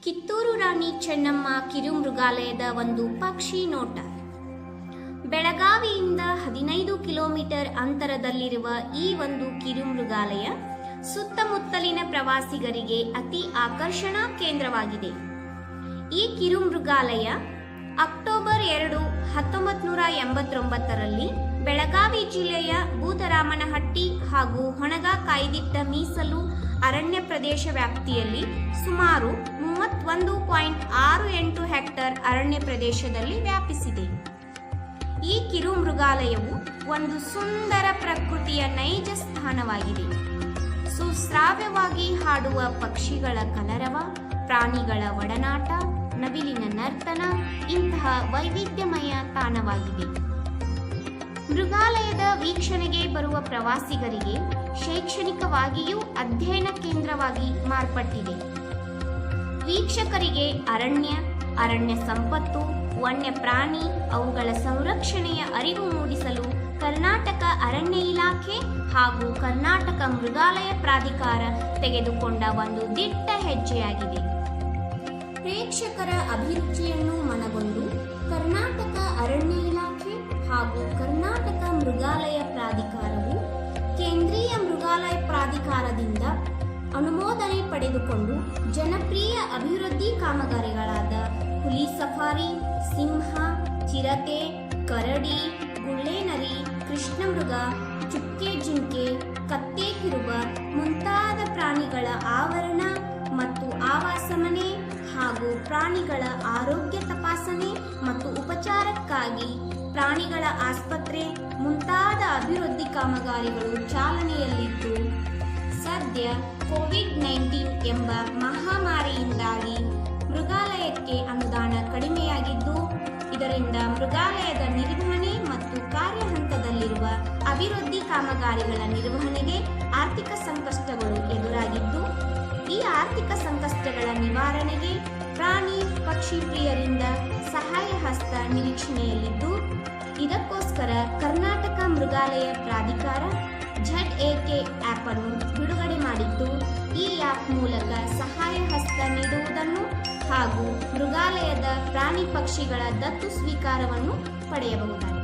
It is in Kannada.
ಕಿತ್ತೂರು ರಾಣಿ ಚೆನ್ನಮ್ಮ ಕಿರುಮೃಗಾಲಯದ ಒಂದು ಪಕ್ಷಿ ನೋಟ. ಬೆಳಗಾವಿಯಿಂದ 15 ಕಿಲೋಮೀಟರ್ ಅಂತರದಲ್ಲಿರುವ ಈ ಒಂದು ಕಿರುಮೃಗಾಲಯ ಸುತ್ತಮುತ್ತಲಿನ ಪ್ರವಾಸಿಗರಿಗೆ ಅತಿ ಆಕರ್ಷಣಾ ಕೇಂದ್ರವಾಗಿದೆ. ಈ ಕಿರುಮೃಗಾಲಯ ಅಕ್ಟೋಬರ್ 2, 1989ರಲ್ಲಿ ಬೆಳಗಾವಿ ಜಿಲ್ಲೆಯ ಬೂದರಾಮನಹಟ್ಟಿ ಹಾಗೂ ಹೊಣಗ ಕಾಯ್ದಿಟ್ಟ ಮೀಸಲು ಅರಣ್ಯ ಪ್ರದೇಶ ವ್ಯಾಪ್ತಿಯಲ್ಲಿ ಸುಮಾರು 31.68 ಹೆಕ್ಟೇರ್ ಅರಣ್ಯ ಪ್ರದೇಶದಲ್ಲಿ ವ್ಯಾಪಿಸಿದೆ. ಈ ಕಿರುಮೃಗಾಲಯವು ಒಂದು ಸುಂದರ ಪ್ರಕೃತಿಯ ನೈಜ ಸ್ಥಾನವಾಗಿದೆ. ಸುಶ್ರಾವ್ಯವಾಗಿ ಹಾಡುವ ಪಕ್ಷಿಗಳ ಕಲರವ, ಪ್ರಾಣಿಗಳ ಒಡನಾಟ, ನವಿಲಿನ ನರ್ತನ ಇಂತಹ ವೈವಿಧ್ಯಮಯ ತಾಣವಾಗಿದೆ. ಮೃಗಾಲಯದ ವೀಕ್ಷಣೆಗೆ ಬರುವ ಪ್ರವಾಸಿಗರಿಗೆ ಶೈಕ್ಷಣಿಕವಾಗಿಯೂ ಅಧ್ಯಯನ ಕೇಂದ್ರವಾಗಿ ಮಾರ್ಪಟ್ಟಿದೆ. ವೀಕ್ಷಕರಿಗೆ ಅರಣ್ಯ ಸಂಪತ್ತು, ವನ್ಯ ಪ್ರಾಣಿ, ಅವುಗಳ ಸಂರಕ್ಷಣೆಯ ಅರಿವು ಮೂಡಿಸಲು ಕರ್ನಾಟಕ ಅರಣ್ಯ ಇಲಾಖೆ ಹಾಗೂ ಕರ್ನಾಟಕ ಮೃಗಾಲಯ ಪ್ರಾಧಿಕಾರ ತೆಗೆದುಕೊಂಡ ಒಂದು ದಿಟ್ಟ ಹೆಜ್ಜೆಯಾಗಿದೆ. ಪ್ರೇಕ್ಷಕರ ಅಭಿರುಚಿಯನ್ನು ಮನಗೊಂಡು ಕರ್ನಾಟಕ ಅರಣ್ಯ ಇಲಾಖೆ ಹಾಗೂ ಕರ್ನಾಟಕ ಮೃಗಾಲಯ ಪ್ರಾಧಿಕಾರವು ಕೇಂದ್ರೀಯ ಮೃಗಾಲಯ ಪ್ರಾಧಿಕಾರದಿಂದ ಅನುಮೋದನೆ ಪಡೆದುಕೊಂಡು ಜನಪ್ರಿಯ ಅಭಿವೃದ್ಧಿ ಕಾಮಗಾರಿಗಳಾದ ಹುಲಿ ಸಫಾರಿ, ಸಿಂಹ, ಚಿರತೆ, ಕರಡಿ, ಗುಳ್ಳೆನರಿ, ಕೃಷ್ಣಮೃಗ, ಚುಕ್ಕೆ ಜಿಂಕೆ, ಕತ್ತೆ ಕಿರುಬ ಮುಂತಾದ ಪ್ರಾಣಿಗಳ ಆವರಣ ಮತ್ತು ಆವಾಸ ಮನೆ ಹಾಗೂ ಪ್ರಾಣಿಗಳ ಆರೋಗ್ಯ ತಪಾಸಣೆ ಮತ್ತು ಉಪಚಾರಕ್ಕಾಗಿ ಪ್ರಾಣಿಗಳ ಆಸ್ಪತ್ರೆ ಮುಂತಾದ ಅಭಿವೃದ್ಧಿ ಕಾಮಗಾರಿಗಳು ಚಾಲನೆಯಲ್ಲಿದ್ದು, ಸದ್ಯ ಕೋವಿಡ್-19 ಎಂಬ ಮಹಾಮಾರಿಯಿಂದಾಗಿ ಮೃಗಾಲಯಕ್ಕೆ ಅನುದಾನ ಕಡಿಮೆಯಾಗಿದ್ದು, ಇದರಿಂದ ಮೃಗಾಲಯದ ನಿರ್ವಹಣೆ ಮತ್ತು ಕಾರ್ಯ ಹಂತದಲ್ಲಿರುವ ಅಭಿವೃದ್ಧಿ ಕಾಮಗಾರಿಗಳ ನಿರ್ವಹಣೆಗೆ ಆರ್ಥಿಕ ಸಂಕಷ್ಟಗಳು ಎದುರಾಗಿದ್ದು, ಈ ಆರ್ಥಿಕ ಸಂಕಷ್ಟಗಳ ನಿವಾರಣೆಗೆ ಪ್ರಾಣಿ ಪಕ್ಷಿ ಪ್ರಿಯರಿಂದ ಸಹಾಯ ಹಸ್ತ ನಿರೀಕ್ಷಣೆಯಲ್ಲಿದ್ದು, ಇದಕ್ಕೋಸ್ಕರ ಕರ್ನಾಟಕ ಮೃಗಾಲಯ ಪ್ರಾಧಿಕಾರ ZAK ಆ್ಯಪ್ ಅನ್ನು ಬಿಡುಗಡೆ ಮಾಡಿದ್ದು, ಈ ಆ್ಯಪ್ ಮೂಲಕ ಸಹಾಯ ಹಸ್ತ ನೀಡುವುದನ್ನು ಹಾಗೂ ಮೃಗಾಲಯದ ಪ್ರಾಣಿ ಪಕ್ಷಿಗಳ ದತ್ತು ಸ್ವೀಕಾರವನ್ನು ಪಡೆಯಬಹುದಾಗಿದೆ.